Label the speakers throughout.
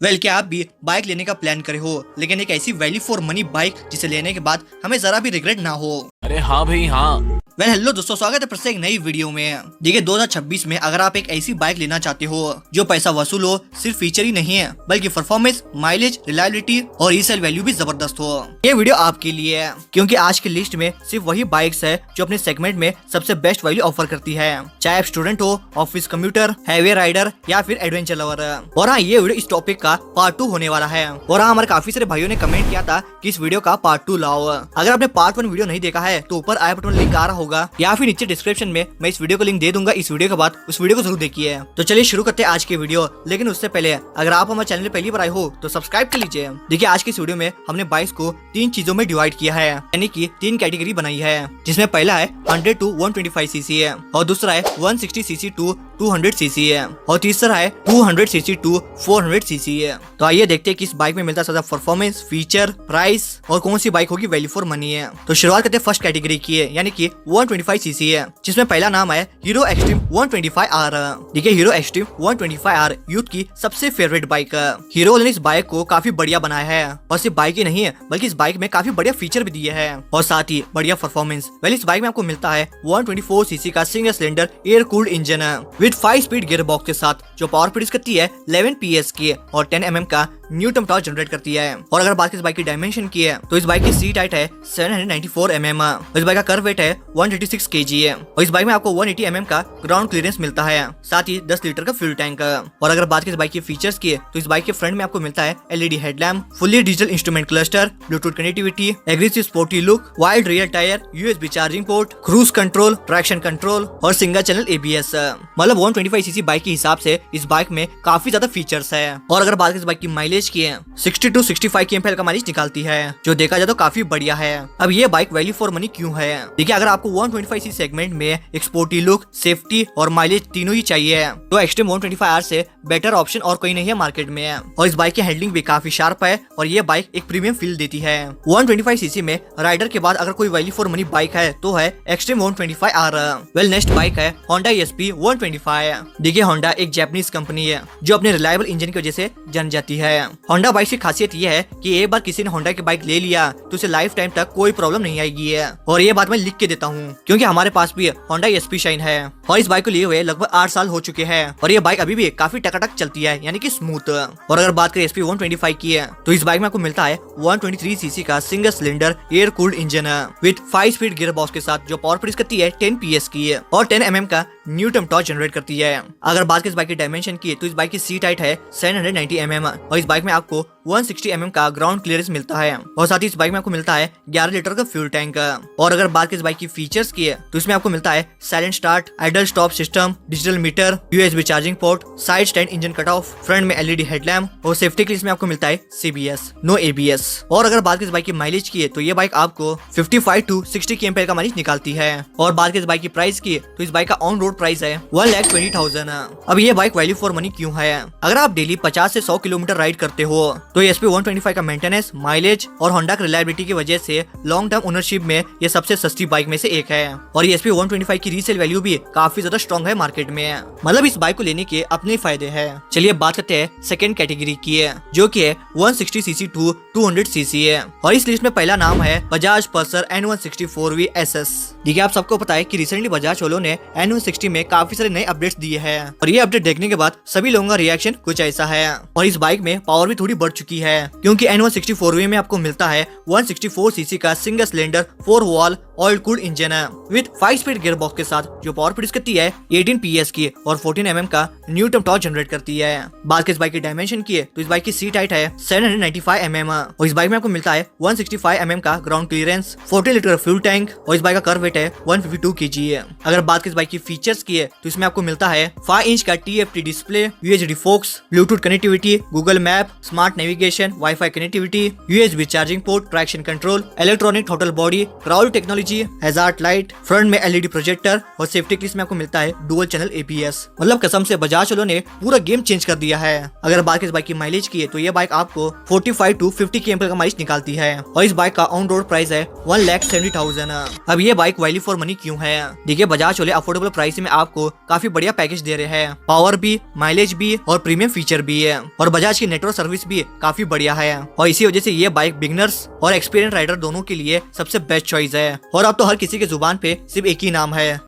Speaker 1: क्या आप भी बाइक लेने का प्लान करे हो, लेकिन एक ऐसी वैल्यू फॉर मनी बाइक जिसे लेने के बाद हमें जरा भी रिग्रेट ना हो।
Speaker 2: अरे हाँ भाई हाँ।
Speaker 1: हेलो दोस्तों, स्वागत है फिर से एक नई वीडियो में। देखिए 2026 में अगर आप एक ऐसी बाइक लेना चाहते हो जो पैसा वसूल हो, सिर्फ फीचर ही नहीं है बल्कि परफॉर्मेंस, माइलेज, रिलायबिलिटी और रीसेल वैल्यू भी जबरदस्त हो, ये वीडियो आपके लिए है। क्योंकि आज की लिस्ट में सिर्फ वही बाइक्स है जो अपने सेगमेंट में सबसे बेस्ट वैल्यू ऑफर करती है, चाहे आप स्टूडेंट हो, ऑफिस कम्यूटर, हैवी राइडर या फिर एडवेंचर लवर। और हाँ, ये वीडियो इस टॉपिक का पार्ट 2 होने वाला है। और हाँ, हमारे काफी सारे भाइयों ने कमेंट किया था कि इस वीडियो का पार्ट 2 लाओ। अगर आपने पार्ट 1 वीडियो नहीं देखा है तो ऊपर आई बटन लिंक आ रहा होगा या फिर नीचे डिस्क्रिप्शन में मैं इस वीडियो को लिंक दे दूंगा। इस वीडियो के बाद उस वीडियो को जरूर देखिए। तो चलिए शुरू करते हैं आज की वीडियो। लेकिन उससे पहले अगर आप हमारे चैनल में पहली बार आए हो तो सब्सक्राइब कर लीजिए। देखिए आज की इस वीडियो में हमने बाइक्स को 3 चीजों में डिवाइड किया है, यानी कि 3 कैटेगरी बनाई है, जिसमें पहला है 100 to 125 सीसी है, और दूसरा है 160 सीसी टू 200 सीसी है, और तीसरा है 200 सीसी टू 400 सीसी है। तो आइए देखते हैं कि इस बाइक में मिलता है परफॉर्मेंस, फीचर, प्राइस और कौन सी बाइक होगी वैल्यू फॉर मनी है। तो शुरुआत करते हैं फर्स्ट कैटेगरी की है, यानी कि 125 सीसी है, जिसमें पहला नाम है हीरो एक्सट्रीम 125R। देखिए हीरो एक्सट्रीम 125R यूथ की सबसे फेवरेट बाइक है। हीरो ने इस बाइक को काफी बढ़िया बनाया है, और सिर्फ बाइक ही नहीं है बल्कि इस बाइक में काफी बढ़िया फीचर भी दिए हैं और साथ ही बढ़िया परफॉर्मेंस। इस बाइक में आपको मिलता है 124 सीसी का single cylinder air cooled engine with 5 speed gear box के साथ, जो पावर प्रोड्यूस करती है 11 PS की और 10 mm का न्यूटन टॉर्क जनरेट करती है। और अगर बात इस बाइक की डायमेंशन की है तो इस बाइक की सीट हाइट है 794 mm, इस बाइक का कर्व वेट है 136 kg है, और इस बाइक में आपको 180 mm का ग्राउंड क्लियरेंस मिलता है, साथ ही 10 लीटर का फ्यूल टैंक। और अगर बात इस बाइक के फीचर्स की है तो इस बाइक के फ्रंट में आपको मिलता है LED headlamp, fully digital instrument cluster, Bluetooth connectivity, aggressive sporty look, wide rear tyre, USB charging port, cruise control, traction control और सिंगल चैनल ABS। मतलब 125 सीसी बाइक के हिसाब से इस बाइक में काफी ज्यादा फीचर्स है। और अगर बात इस बाइक की माइलेज की है 60 to 65 kmph का माइलेज निकालती है, जो देखा जाए तो काफी बढ़िया है। अब ये बाइक वैल्यू फॉर मनी क्यों है? देखिए अगर आपको 125 सीसी सेगमेंट में एक स्पोर्टी लुक, सेफ्टी और माइलेज तीनों ही चाहिए तो एक्सट्रीम 125R से बेटर ऑप्शन और कोई नहीं है मार्केट में। और इस बाइक की हैंडलिंग भी काफी शार्प है और ये बाइक एक प्रीमियम फील देती है। 125 सीसी में राइडर के बाद अगर कोई वैल्यू फॉर मनी बाइक है तो है एक्सट्रीम 125R। नेक्स्ट बाइक है होंडा ESP 125। देखिए होंडा एक जापानीज कंपनी है जो अपने रिलायबल इंजन की वजह से जान जाती है। होंडा बाइक की खासियत ये है कि एक बार किसी ने होंडा की बाइक ले लिया तो उसे लाइफ टाइम तक कोई प्रॉब्लम नहीं आएगी है। और ये बात मैं लिख के देता हूँ क्योंकि हमारे पास भी होंडा ESP शाइन है और इस बाइक को लिए हुए लगभग 8 साल हो चुके हैं और ये बाइक अभी भी काफी टकाटक चलती है, यानी कि स्मूथ। और अगर बात करें ESP 125 की है तो इस बाइक में आपको मिलता है 123 सीसी का single cylinder air cooled engine with 5 speed gear box के साथ, जो पावर प्रोड्यूस करती है 10 PS की है और 10 mm का न्यूटन टॉर्क जनरेट करती है। अगर बात इस बाइक की डायमेंशन की तो इस बाइक की सीट हाइट है 790 mm और इस बाइक में आपको 160 mm का ग्राउंड क्लियरेंस मिलता है, और साथ ही इस बाइक में आपको मिलता है 11 लीटर का फ्यूल टैंक। और अगर बात इस बाइक की फीचर्स की है तो इसमें आपको मिलता है silent start, idle stop system, digital meter, USB charging port, side stand engine cut off, front में LED हेडलैम्प और सेफ्टी के लिए इसमें आपको मिलता है CBS, नो ABS। और अगर बात इस बाइक की माइलेज की है तो ये बाइक आपको 55 to 60 kmph का माइलेज निकालती है। और बात इस बाइक की प्राइस की तो इस बाइक का ऑन रोड प्राइस है 1,20,000। अब ये बाइक वैल्यू फॉर मनी क्यों है? अगर आप डेली 50 से 100 किलोमीटर राइड करते हो तो ESP 125 का मेंटेनेंस, माइलेज और होंडा की रिलायबिलिटी की वजह से लॉन्ग टर्म ओनरशिप में ये सबसे सस्ती बाइक में से एक है। और ESP 125 की रीसेल वैल्यू भी काफी ज्यादा स्ट्रॉन्ग है मार्केट में, मतलब इस बाइक को लेने के अपने फायदे हैं। चलिए बात करते हैं सेकंड कैटेगरी की है, जो कि है 160 सीसी टू 200 सीसी है। और इस लिस्ट में पहला नाम है बजाज पल्सर N164V SS। देखिए आप सबको पता है कि रिसेंटली बजाज वालों ने N160 में काफी सारे नए अपडेट्स दिए हैं और ये अपडेट देखने के बाद सभी लोगों का रिएक्शन कुछ ऐसा है। और इस बाइक में पावर भी थोड़ी बढ़ चुकी है क्योंकि N164V में आपको मिलता है 164 सीसी का single cylinder 4 wall oil cooled engine with 5 speed gear box के साथ, जो पावर प्रोड्यूस करती है 18 PS की और 14 mm का न्यूटन टॉर्क जनरेट करती है। बात इस बाइक की डायमेंशन की है तो इस बाइक की सीट हाइट है 795 mm और इस बाइक में आपको मिलता है 165 mm का ground clearance, 14 litre fuel tank और इस बाइक का कर्व वेट है 152 kg है। अगर बात इस बाइक की फीचर्स की है तो इसमें आपको मिलता है 5 इंच का TFT display, UHD focus, Bluetooth connectivity, Google map, smart navigation, wifi connectivity, USB charging port, traction control, electronic throttle body, crowd technology technology, hazard light, front में एलईडी प्रोजेक्टर और सेफ्टी के लिए इसमें आपको मिलता है डुअल चैनल एबीएस। मतलब कसम से बजाज वालों ने पूरा गेम चेंज कर दिया है। अगर बात इस बाइक की माइलेज की है तो ये बाइक आपको 45 to 50 km का माइलेज निकालती है और इस बाइक का ऑन रोड प्राइस है 1,70,000। अब ये बाइक वैल्यू फॉर मनी क्यों है? देखिए बजाज वाले अफोर्डेबल प्राइस में आपको काफी बढ़िया पैकेज दे रहे हैं, पावर भी, माइलेज भी और प्रीमियम फीचर भी है और बजाज की नेटवर्क सर्विस भी काफी बढ़िया है और इसी वजह से ये बाइक बिगनर्स और एक्सपीरियंस राइडर दोनों के लिए सबसे बेस्ट चॉइस है। और अब तो हर किसी के जुबान पे सिर्फ एक ही नाम है,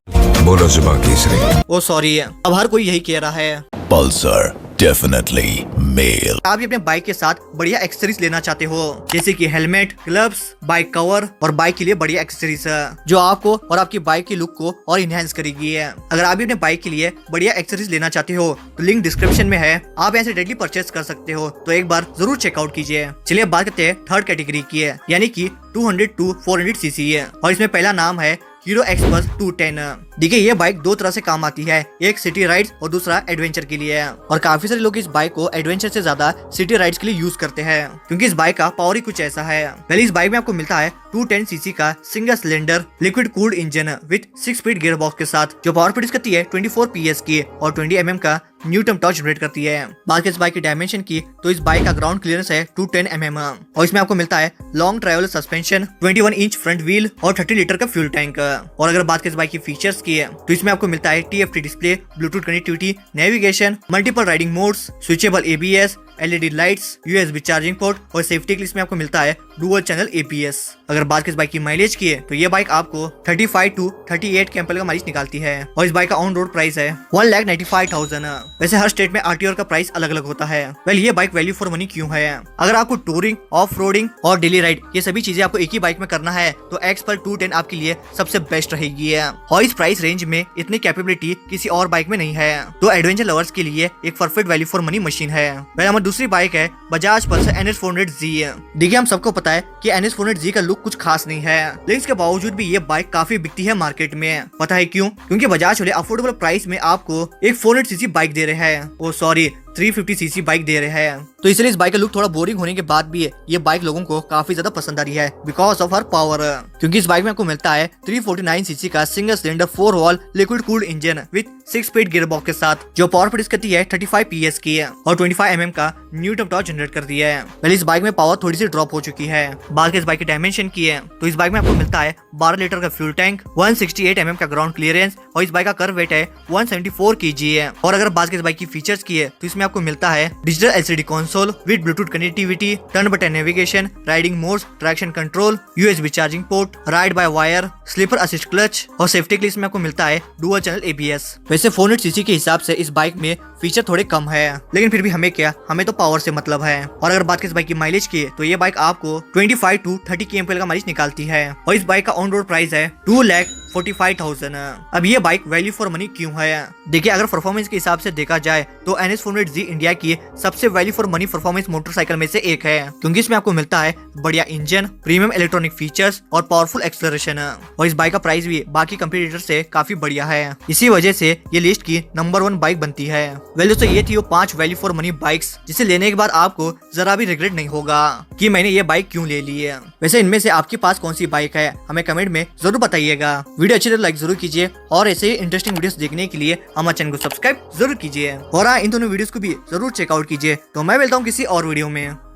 Speaker 2: बोलो जुबान केसरी।
Speaker 1: ओ सॉरी, अब हर कोई यही कह रहा है,
Speaker 2: पल्सर डेफिनेटली मेल।
Speaker 1: आप भी अपने बाइक के साथ बढ़िया एक्सेसरीज लेना चाहते हो जैसे कि हेलमेट, ग्लव्स, बाइक कवर और बाइक के लिए बढ़िया एक्सेसरीज जो आपको और आपकी बाइक की लुक को और इनहेंस करेगी। अगर आप भी अपने बाइक के लिए बढ़िया एक्सेसरीज लेना चाहते हो तो लिंक डिस्क्रिप्शन में है, आप यहाँ से डायरेक्टली परचेज कर सकते हो, तो एक बार जरूर चेकआउट कीजिए। चलिए अब बात करते हैं थर्ड कैटेगरी की है, यानी कि 200 to 400 सीसी है और इसमें पहला नाम है हीरो एक्सप्लस 210। देखिए ये बाइक दो तरह से काम आती है, एक सिटी राइड्स और दूसरा एडवेंचर के लिए है और काफी सारे लोग इस बाइक को एडवेंचर से ज्यादा सिटी राइड्स के लिए यूज करते हैं क्योंकि इस बाइक का पावर ही कुछ ऐसा है। पहले इस बाइक में आपको मिलता है 210 सीसी का single cylinder liquid cooled engine with 6 speed gear box के साथ जो पावर प्रोड्यूस करती है 24 PS की और 20 mm का न्यूटन टॉर्क जनरेट करती है। बात इस बाइक की डायमेंशन की तो इस बाइक का ग्राउंड क्लियरेंस है 210 mm और इसमें आपको मिलता है long travel suspension, 21 inch front wheel और 30 लीटर का फ्यूल टैंक। और अगर बात इस बाइक की फीचर्स की है तो इसमें आपको मिलता है TFT display, Bluetooth connectivity, navigation, multiple riding modes, switchable ABS, LED lights, USB charging port और सेफ्टी के लिए इसमें आपको मिलता है डुअल चैनल ABS। अगर बात इस बाइक की माइलेज की है तो ये बाइक आपको 35 to 38 km का माइलेज निकालती है और इस बाइक का ऑन रोड प्राइस है 1,95,000। वैसे हर स्टेट में RTO का प्राइस अलग अलग होता है। वेल ये बाइक वैल्यू फॉर मनी क्यों है? अगर आपको टूरिंग, ऑफ रोडिंग और डेली राइड ये सभी चीजें आपको एक ही बाइक में करना है तो एक्सपल्स 210 आपके लिए सबसे बेस्ट रहेगी और इस प्राइस रेंज में इतनी कैपेबिलिटी किसी और बाइक में नहीं है, तो एडवेंचर लवर्स के लिए एक perfect value for money machine है। हमारी दूसरी बाइक है बजाज पल्सर NS400Z। देखिए हम सबको पता है कि NS400Z का लुक कुछ खास नहीं है, लेकिन इसके बावजूद भी ये बाइक काफी बिकती है मार्केट में। पता है क्यों? क्योंकि बजाज वाले अफोर्डेबल प्राइस में आपको एक 400 सीसी बाइक दे रहे हैं, ओ सॉरी 350 सीसी बाइक दे रहे हैं। तो इसलिए इस बाइक का लुक थोड़ा बोरिंग होने के बाद भी ये बाइक लोगों को काफी ज्यादा पसंद आ रही है बिकॉज ऑफ हर पावर। क्योंकि इस बाइक में आपको मिलता है 349 सीसी का single cylinder 4 valve liquid cooled engine with 6 speed gear box के साथ जो पावर प्रोड्यूस करती है 35 PS की और 25 mm का न्यूटन टॉर्क जनरेट करती है। पहले इस बाइक में पावर थोड़ी सी ड्रॉप हो चुकी है। बात इस बाइक की डायमेंशन की है तो इस बाइक में आपको मिलता है 12 लीटर का फ्यूल टैंक, 168 mm का ग्राउंड क्लियरेंस और इस बाइक का कर्व वेट है 174 kg है। और अगर बात इस बाइक की फीचर्स की है तो इसमें आपको मिलता है digital LCD console with Bluetooth connectivity, turn button navigation, riding modes, traction control, USB charging port, ride by wire, slipper assist clutch और सेफ्टी के लिए इसमें आपको मिलता है डुअल चैनल ABS। वैसे 400 सीसी के हिसाब से इस बाइक में फीचर थोड़े कम है, लेकिन फिर भी हमें क्या, हमें तो पावर से मतलब है। और अगर बात इस बाइक की माइलेज की तो ये बाइक आपको 25 to 30 km का माइलेज निकालती है और इस बाइक का ऑन रोड प्राइस है 2,45,000। अब ये बाइक वैल्यू फॉर मनी क्यों है? देखिए अगर परफॉर्मेंस के हिसाब से देखा जाए तो NS400Z इंडिया की सबसे value for money performance motorcycle में से एक है, क्योंकि इसमें आपको मिलता है बढ़िया इंजन, प्रीमियम इलेक्ट्रॉनिक फीचर्स और पावरफुल एक्सेलरेशन और इस बाइक का प्राइस भी बाकी कंपटीटर से काफी बढ़िया है। इसी वजह से ये लिस्ट की नंबर 1 बाइक बनती है। वैल्यू तो ये थी वो 5 वैल्यू फॉर मनी बाइक्स जिसे लेने के बाद आपको जरा भी रिग्रेट नहीं होगा कि मैंने ये बाइक क्यों ले ली है। वैसे इनमें से आपके पास कौन सी बाइक है हमें कमेंट में जरूर बताइएगा। वीडियो अच्छी तो लाइक जरूर कीजिए और ऐसे ही इंटरेस्टिंग वीडियोस देखने के लिए हमारे चैनल को सब्सक्राइब जरूर कीजिए और इन दोनों वीडियोस को भी जरूर चेकआउट कीजिए। तो मैं मिलता हूँ किसी और वीडियो में।